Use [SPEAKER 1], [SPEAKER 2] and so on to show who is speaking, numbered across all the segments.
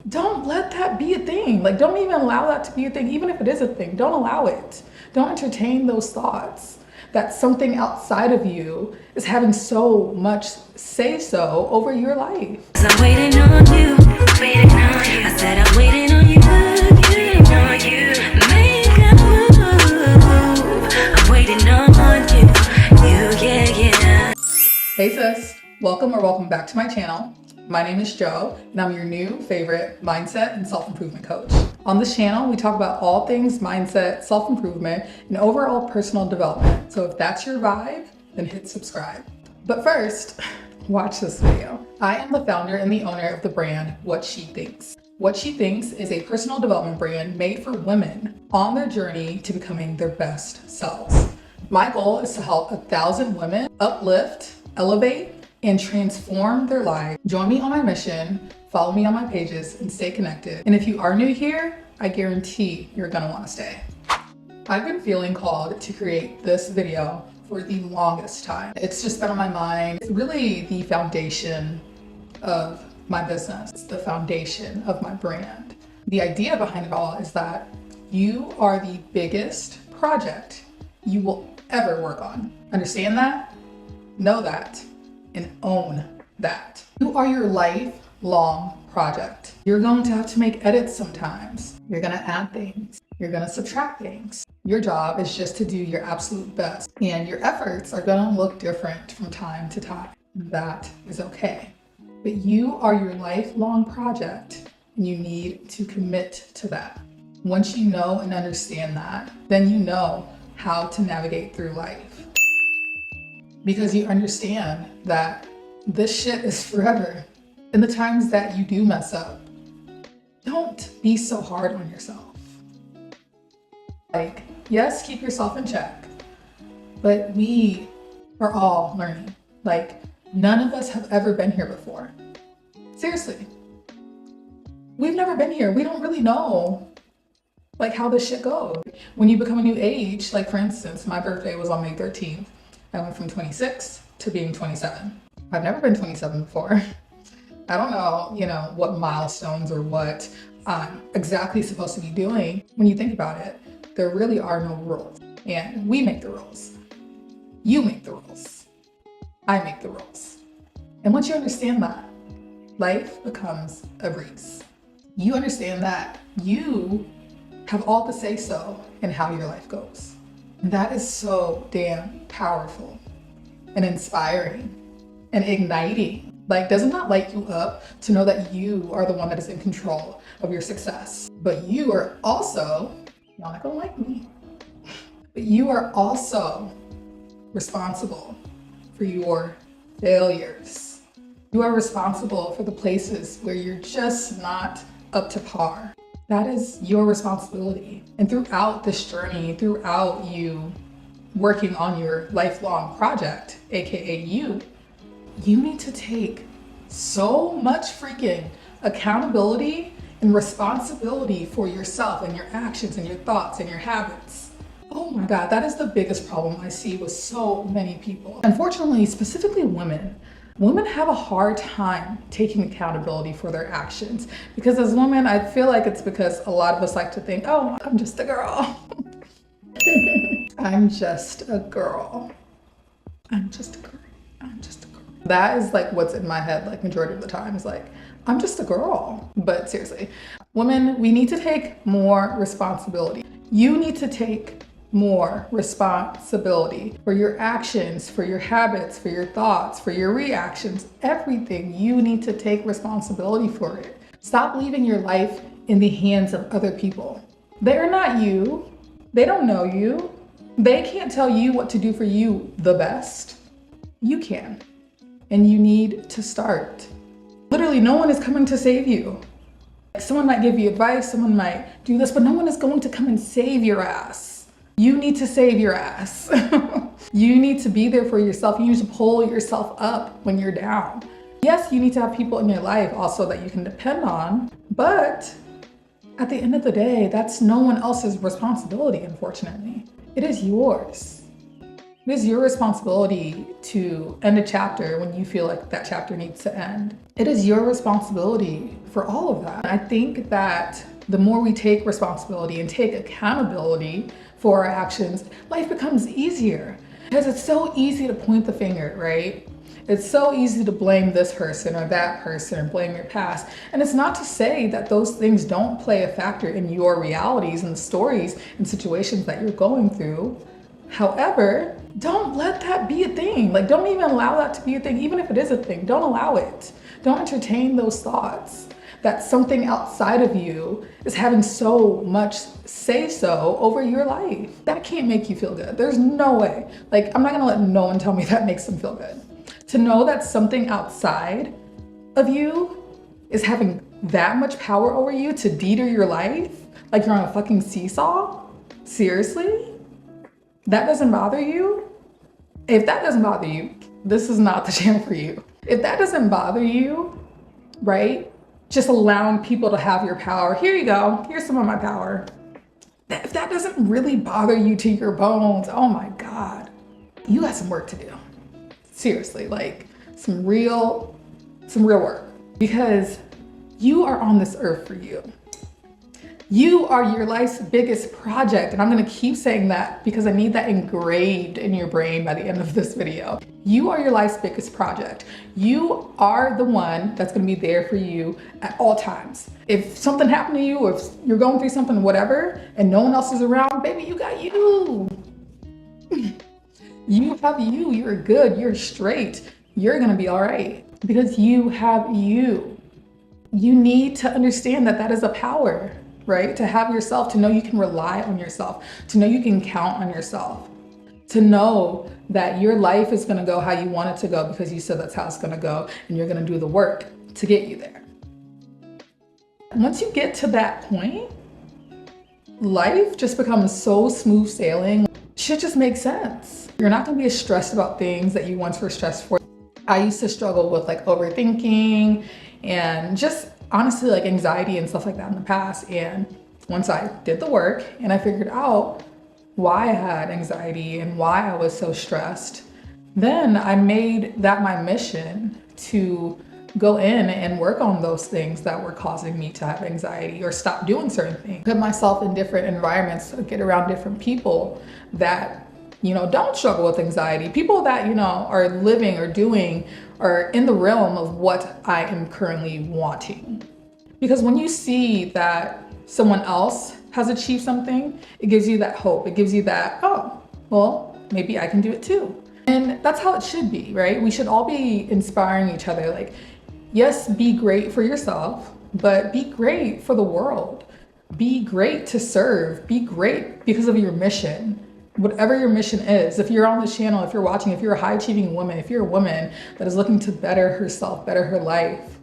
[SPEAKER 1] don't let that be a thing. Like, don't even allow that to be a thing. Even if it is a thing, don't allow it. Don't entertain those thoughts that something outside of you is having so much say-so over your life.
[SPEAKER 2] I'm waiting on you, waiting on you. I said I'm waiting on you, waiting on you. Make a move. I'm waiting on you, yeah.
[SPEAKER 1] Hey sis, welcome back to my channel. My name is Jo, and I'm your new favorite mindset and self-improvement coach. On this channel, we talk about all things mindset, self-improvement, and overall personal development. So if that's your vibe, then hit subscribe. But first, watch this video. I am the founder and the owner of the brand What She Thinks. What She Thinks is a personal development brand made for women on their journey to becoming their best selves. My goal is to help 1,000 women uplift, elevate, and transform their lives. Join me on my mission, follow me on my pages, and stay connected. And if you are new here, I guarantee you're gonna wanna stay. I've been feeling called to create this video for the longest time. It's just been on my mind. It's really the foundation of my business. It's the foundation of my brand. The idea behind it all is that you are the biggest project you will ever work on. Understand that? Know that. And own that. You are your lifelong project. You're going to have to make edits sometimes. You're gonna add things. You're gonna subtract things. Your job is just to do your absolute best. And your efforts are gonna look different from time to time. That is okay. But you are your lifelong project, and you need to commit to that. Once you know and understand that, then you know how to navigate through life. Because you understand that this shit is forever. And the times that you do mess up, don't be so hard on yourself. Like, yes, keep yourself in check, but we are all learning. Like, none of us have ever been here before. Seriously. We've never been here. We don't really know like how this shit goes. When you become a new age, like for instance, my birthday was on May 13th. I went from 26 to being 27. I've never been 27 before. I don't know, what milestones or what I'm exactly supposed to be doing. When you think about it, there really are no rules. And we make the rules. You make the rules. I make the rules. And once you understand that, life becomes a breeze. You understand that you have all the say-so in how your life goes. And that is so damn powerful and inspiring and igniting. Like, doesn't that light you up to know that you are the one that is in control of your success? But you are also, y'all not gonna like me, but you are also responsible for your failures. You are responsible for the places where you're just not up to par. That is your responsibility. And throughout this journey, throughout you working on your lifelong project, AKA you need to take so much freaking accountability and responsibility for yourself and your actions and your thoughts and your habits. Oh my God, that is the biggest problem I see with so many people. Unfortunately, specifically women. Women have a hard time taking accountability for their actions because as women, I feel like it's because a lot of us like to think, oh, I'm just a girl. I'm just a girl. I'm just a girl. I'm just a girl. That is like what's in my head like majority of the time is like, I'm just a girl. But seriously, women, we need to take more responsibility. You need to take more responsibility for your actions, for your habits, for your thoughts, for your reactions, everything. You need to take responsibility for it. Stop leaving your life in the hands of other people. They're not you. They don't know you. They can't tell you what to do for you the best. You can. And you need to start. Literally, no one is coming to save you. Someone might give you advice, someone might do this, but no one is going to come and save your ass. You need to save your ass. You need to be there for yourself. You need to pull yourself up when you're down. Yes, you need to have people in your life also that you can depend on, but at the end of the day, that's no one else's responsibility, unfortunately. It is yours. It is your responsibility to end a chapter when you feel like that chapter needs to end. It is your responsibility for all of that. I think that the more we take responsibility and take accountability for our actions, life becomes easier. Because it's so easy to point the finger, right? It's so easy to blame this person or that person or blame your past. And it's not to say that those things don't play a factor in your realities and the stories and situations that you're going through. However, don't let that be a thing. Like, don't even allow that to be a thing. Even if it is a thing, don't allow it. Don't entertain those thoughts that something outside of you is having so much say-so over your life. That can't make you feel good. There's no way. Like, I'm not gonna let no one tell me that makes them feel good. To know that something outside of you is having that much power over you to deter your life, like you're on a fucking seesaw? Seriously? That doesn't bother you? If that doesn't bother you, this is not the channel for you. If that doesn't bother you, right? Just allowing people to have your power. Here you go, here's some of my power. If that doesn't really bother you to your bones, oh my God, you got some work to do. Seriously, like some real work. Because you are on this earth for you. You are your life's biggest project. And I'm gonna keep saying that because I need that engraved in your brain by the end of this video. You are your life's biggest project. You are the one that's gonna be there for you at all times. If something happened to you, or if you're going through something, whatever, and no one else is around, baby, you got you. You have you, you're good, you're straight. You're gonna be all right because you have you. You need to understand that that is a power, right? To have yourself, to know you can rely on yourself, to know you can count on yourself, to know that your life is gonna go how you want it to go because you said that's how it's gonna go and you're gonna do the work to get you there. Once you get to that point, life just becomes so smooth sailing. Shit just makes sense. You're not gonna be as stressed about things that you once were stressed for. I used to struggle with like overthinking and just honestly like anxiety and stuff like that in the past. And once I did the work and I figured out why I had anxiety and why I was so stressed, then I made that my mission to go in and work on those things that were causing me to have anxiety or stop doing certain things. Put myself in different environments, get around different people that, you know, don't struggle with anxiety. People that, you know, are living or doing or in the realm of what I am currently wanting. Because when you see that someone else has achieved something, it gives you that hope. It gives you that, oh, well, maybe I can do it too. And that's how it should be, right? We should all be inspiring each other. Like, yes, be great for yourself, but be great for the world. Be great to serve. Be great because of your mission. Whatever your mission is, if you're on this channel, if you're watching, if you're a high achieving woman, if you're a woman that is looking to better herself, better her life,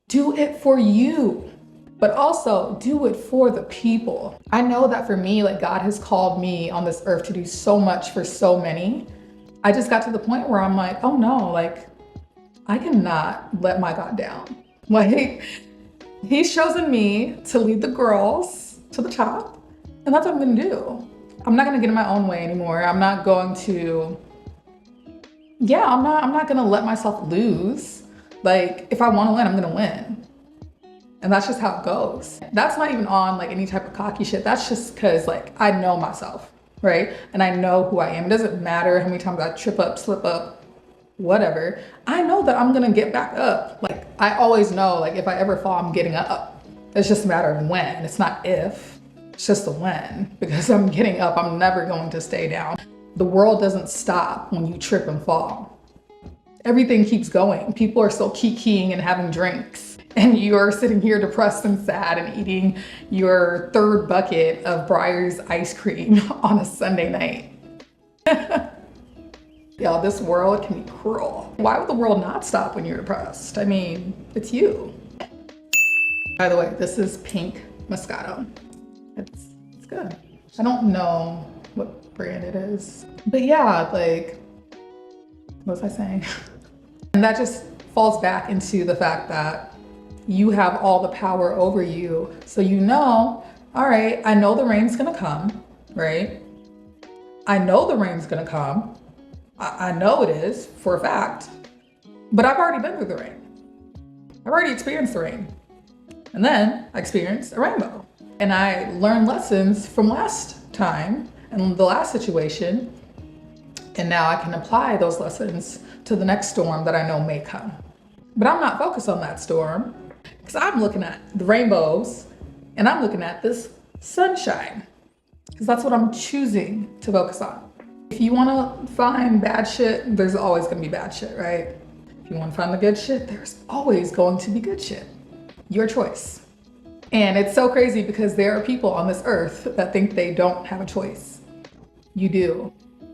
[SPEAKER 1] do it for you, but also do it for the people. I know that for me, like God has called me on this earth to do so much for so many. I just got to the point where I'm like, oh no, like I cannot let my God down. Like he's chosen me to lead the girls to the top, and that's what I'm gonna do. I'm not gonna get in my own way anymore. I'm not going to, I'm not gonna let myself lose. Like if I wanna win, I'm gonna win. And that's just how it goes. That's not even on like any type of cocky shit. That's just cause like I know myself, right? And I know who I am. It doesn't matter how many times I trip up, slip up, whatever. I know that I'm gonna get back up. Like I always know, like if I ever fall, I'm getting up. It's just a matter of when, it's not if. It's just a when, because I'm getting up. I'm never going to stay down. The world doesn't stop when you trip and fall. Everything keeps going. People are still kikiing and having drinks, and you're sitting here depressed and sad and eating your third bucket of Breyer's ice cream on a Sunday night. Y'all, this world can be cruel. Why would the world not stop when you're depressed? I mean, it's you. By the way, this is pink Moscato. It's good. I don't know what brand it is, but yeah, like, what was I saying? And that just falls back into the fact that you have all the power over you. So you know, all right, I know the rain's gonna come, right? I know the rain's gonna come. I know it is for a fact, but I've already been through the rain. I've already experienced the rain. And then I experienced a rainbow. And I learned lessons from last time and the last situation. And now I can apply those lessons to the next storm that I know may come. But I'm not focused on that storm because I'm looking at the rainbows and I'm looking at this sunshine because that's what I'm choosing to focus on. If you want to find bad shit, there's always going to be bad shit, right? If you want to find the good shit, there's always going to be good shit. Your choice. And it's so crazy because there are people on this earth that think they don't have a choice. You do.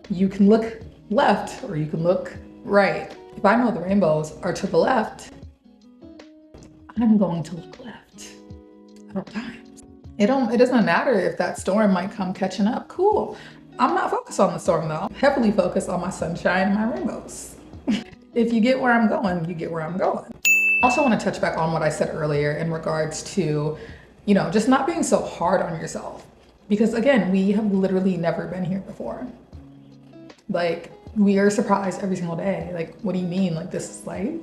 [SPEAKER 1] You can look left or you can look right. If I know the rainbows are to the left, I'm going to look left at all times. It doesn't matter if that storm might come catching up. Cool. I'm not focused on the storm though. I'm heavily focused on my sunshine and my rainbows. If you get where I'm going, you get where I'm going. I also want to touch back on what I said earlier in regards to, just not being so hard on yourself. Because again, we have literally never been here before. Like, we are surprised every single day. Like, what do you mean? Like, this is life?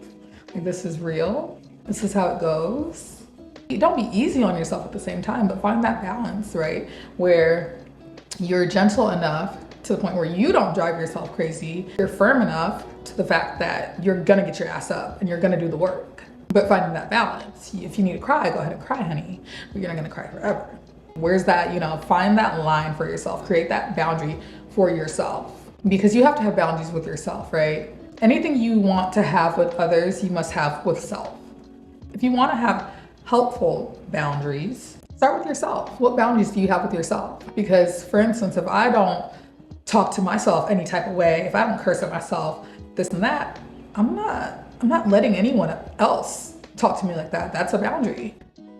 [SPEAKER 1] Like, this is real? This is how it goes? Don't be easy on yourself at the same time, but find that balance, right? Where you're gentle enough to the point where you don't drive yourself crazy. You're firm enough to the fact that you're gonna get your ass up and you're gonna do the work. But finding that balance. If you need to cry, go ahead and cry, honey. But you're not gonna cry forever. Where's that, find that line for yourself. Create that boundary for yourself. Because you have to have boundaries with yourself, right? Anything you want to have with others, you must have with self. If you want to have helpful boundaries, start with yourself. What boundaries do you have with yourself? Because for instance, if I don't talk to myself any type of way, if I don't curse at myself, this and that, I'm not letting anyone else talk to me like that. That's a boundary.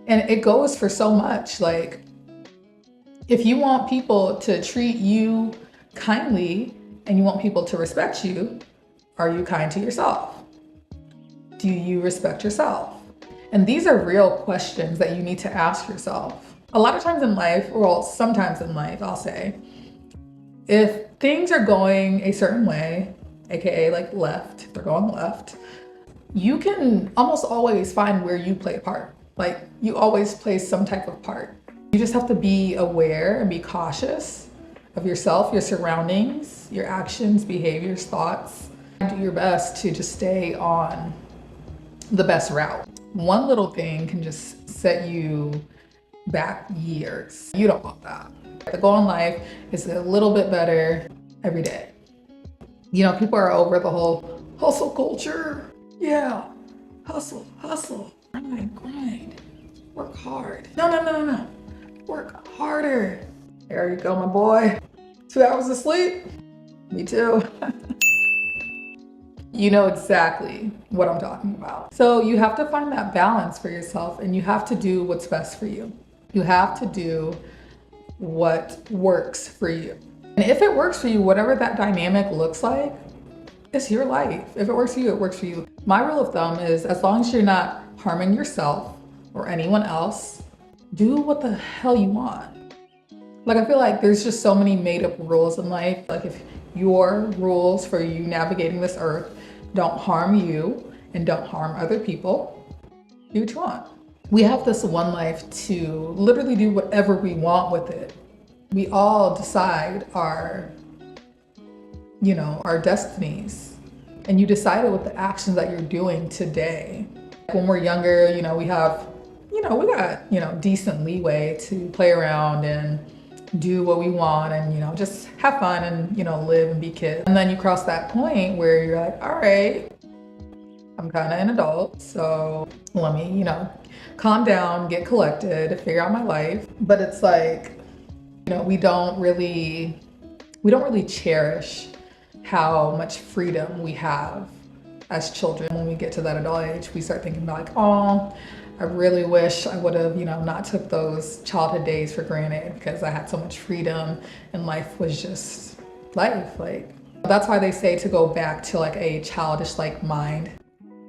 [SPEAKER 1] And it goes for so much. Like, if you want people to treat you kindly and you want people to respect you, are you kind to yourself? Do you respect yourself? And these are real questions that you need to ask yourself. A lot of times in life, well, sometimes in life, I'll say, if things are going a certain way, AKA like left, they're going left, you can almost always find where you play a part. Like, you always play some type of part. You just have to be aware and be cautious of yourself, your surroundings, your actions, behaviors, thoughts. Do your best to just stay on the best route. One little thing can just set you back years. You don't want that. The goal in life is a little bit better every day. People are over the whole hustle culture. Yeah, hustle, grind, work hard. No. Work harder. There you go, my boy. 2 hours of sleep? Me too. You know exactly what I'm talking about. So you have to find that balance for yourself and you have to do what's best for you. You have to do what works for you. And if it works for you, whatever that dynamic looks like, it's your life. If it works for you, it works for you. My rule of thumb is as long as you're not harming yourself or anyone else, do what the hell you want. Like, I feel like there's just so many made up rules in life. Like, if your rules for you navigating this earth don't harm you and don't harm other people, do what you want. We have this one life to literally do whatever we want with it. We all decide our destinies. And you decide it with the actions that you're doing today. When we're younger, we got decent leeway to play around and do what we want and just have fun and live and be kids. And then you cross that point where you're like, all right, I'm kind of an adult, so let me calm down, get collected, figure out my life. But it's like, we don't really cherish how much freedom we have as children. When we get to that adult age, we start thinking about like, oh, I really wish I would have, not took those childhood days for granted because I had so much freedom and life was just life. Like, that's why they say to go back to like a childish like mind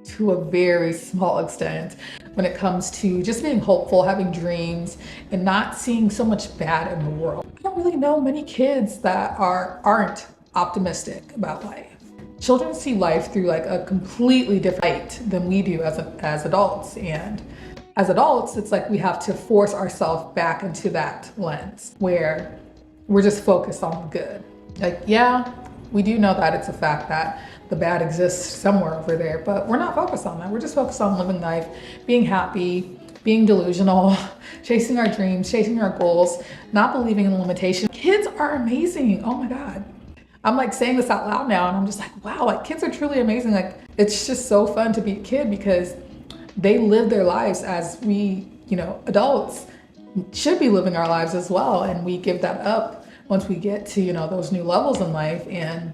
[SPEAKER 1] to a very small extent when it comes to just being hopeful, having dreams, and not seeing so much bad in the world. I don't really know many kids that aren't optimistic about life. children see life through like a completely different light than we do as adults. And as adults, it's like we have to force ourselves back into that lens where we're just focused on the good. Like, yeah, we do know that it's a fact that the bad exists somewhere over there, but we're not focused on that. We're just focused on living life, being happy, being delusional, chasing our dreams, chasing our goals, not believing in limitations. Kids are amazing. Oh my God. I'm like saying this out loud now and I'm just like, wow, like kids are truly amazing. Like it's just so fun to be a kid because they live their lives as we, adults should be living our lives as well. And we give that up once we get to, those new levels in life. And,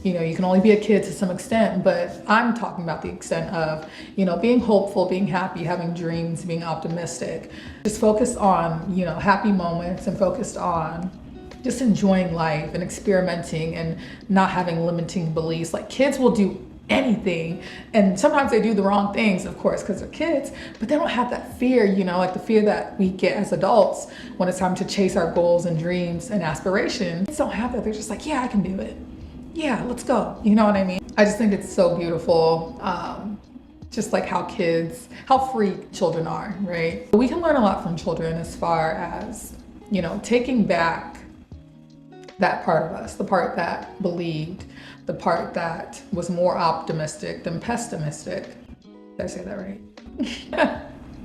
[SPEAKER 1] you can only be a kid to some extent, but I'm talking about the extent of, being hopeful, being happy, having dreams, being optimistic, just focused on, happy moments and focused on just enjoying life and experimenting and not having limiting beliefs. Like kids will do anything, and sometimes they do the wrong things, of course, because they're kids, but they don't have that fear, like the fear that we get as adults when it's time to chase our goals and dreams and aspirations. Kids don't have that. They're just like, yeah, I can do it. Yeah, let's go. You know what I mean? I just think it's so beautiful. Just like how free children are, right? We can learn a lot from children as far as, taking back that part of us, the part that believed, the part that was more optimistic than pessimistic. Did I say that right?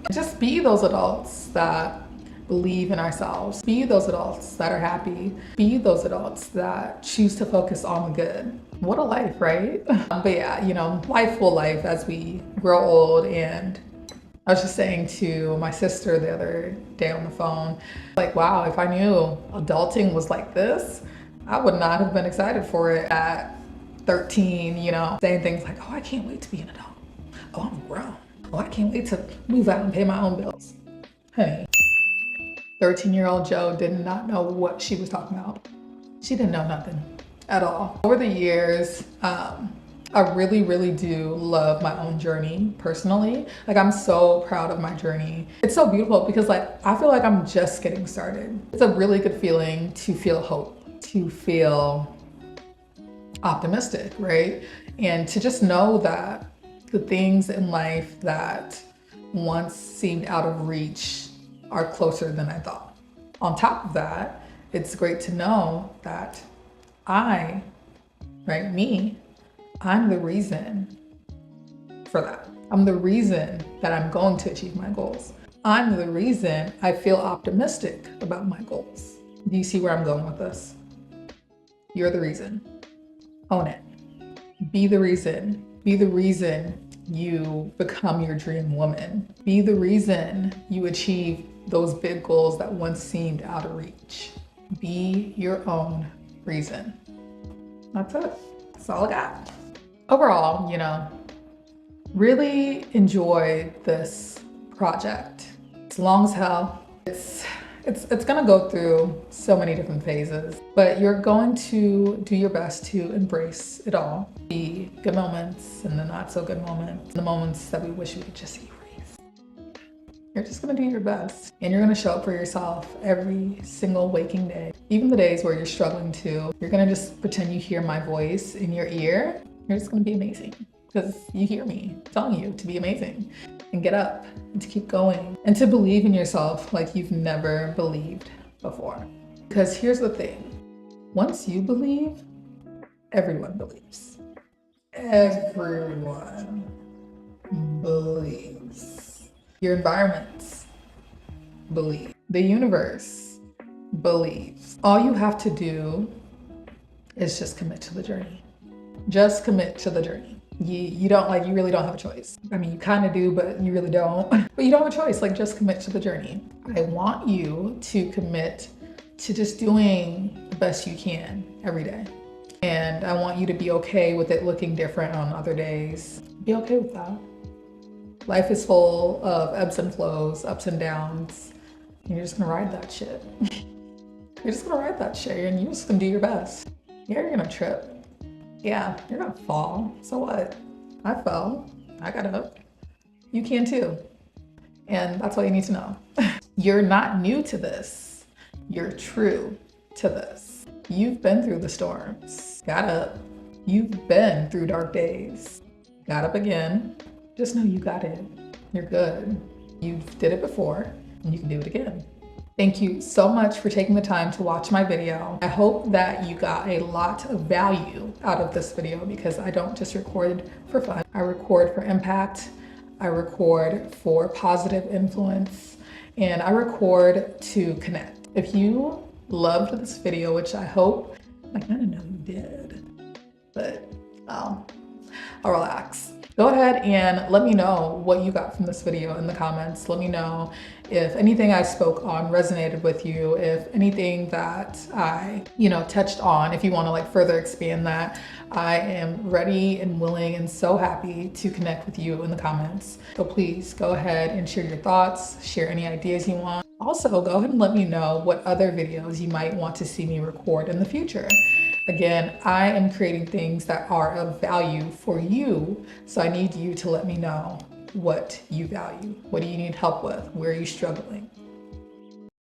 [SPEAKER 1] Just be those adults that believe in ourselves. Be those adults that are happy. Be those adults that choose to focus on the good. What a life, right? But yeah, life will life as we grow old. And I was just saying to my sister the other day on the phone, like, wow, if I knew adulting was like this, I would not have been excited for it at 13, saying things like, oh, I can't wait to be an adult. Oh, I'm grown. Oh, I can't wait to move out and pay my own bills. Honey, 13-year-old Joe did not know what she was talking about. She didn't know nothing at all. Over the years, I really, really do love my own journey personally. Like I'm so proud of my journey. It's so beautiful because I feel like I'm just getting started. It's a really good feeling to feel hope, to feel optimistic, right? And to just know that the things in life that once seemed out of reach are closer than I thought. On top of that, it's great to know that I'm the reason for that. I'm the reason that I'm going to achieve my goals. I'm the reason I feel optimistic about my goals. Do you see where I'm going with this? You're the reason. Own it. Be the reason. Be the reason you become your dream woman. Be the reason you achieve those big goals that once seemed out of reach. Be your own reason. That's it. That's all I got. Overall, really enjoy this project. It's long as hell. It's gonna go through so many different phases, but you're going to do your best to embrace it all. The good moments and the not so good moments, the moments that we wish we could just erase. You're just gonna do your best and you're gonna show up for yourself every single waking day. Even the days where you're struggling to, you're gonna just pretend you hear my voice in your ear. You're just gonna be amazing because you hear me telling you to be amazing and get up and to keep going and to believe in yourself like you've never believed before. Because here's the thing, once you believe, everyone believes. Everyone believes. Your environments believe. The universe believes. All you have to do is just commit to the journey. Just commit to the journey. You really don't have a choice. I mean, you kind of do, but you really don't. But you don't have a choice, just commit to the journey. I want you to commit to just doing the best you can every day. And I want you to be okay with it looking different on other days. Be okay with that. Life is full of ebbs and flows, ups and downs. And you're just gonna ride that shit. You're just gonna ride that shit and you're just gonna do your best. Yeah, you're gonna trip. Yeah, you're gonna fall. So what? I fell. I got up. You can too. And that's all you need to know. You're not new to this. You're true to this. You've been through the storms. Got up. You've been through dark days. Got up again. Just know you got it. You're good. You did it before and you can do it again. Thank you so much for taking the time to watch my video. I hope that you got a lot of value out of this video because I don't just record for fun. I record for impact. I record for positive influence, and I record to connect. If you loved this video, which I hope, I kind of know you did, but I'll relax. Go ahead and let me know what you got from this video in the comments. Let me know if anything I spoke on resonated with you, if anything that I, touched on, if you want to like further expand that. I am ready and willing and so happy to connect with you in the comments. So please go ahead and share your thoughts, share any ideas you want. Also, go ahead and let me know what other videos you might want to see me record in the future. Again, I am creating things that are of value for you, so I need you to let me know what you value. What do you need help with? Where are you struggling?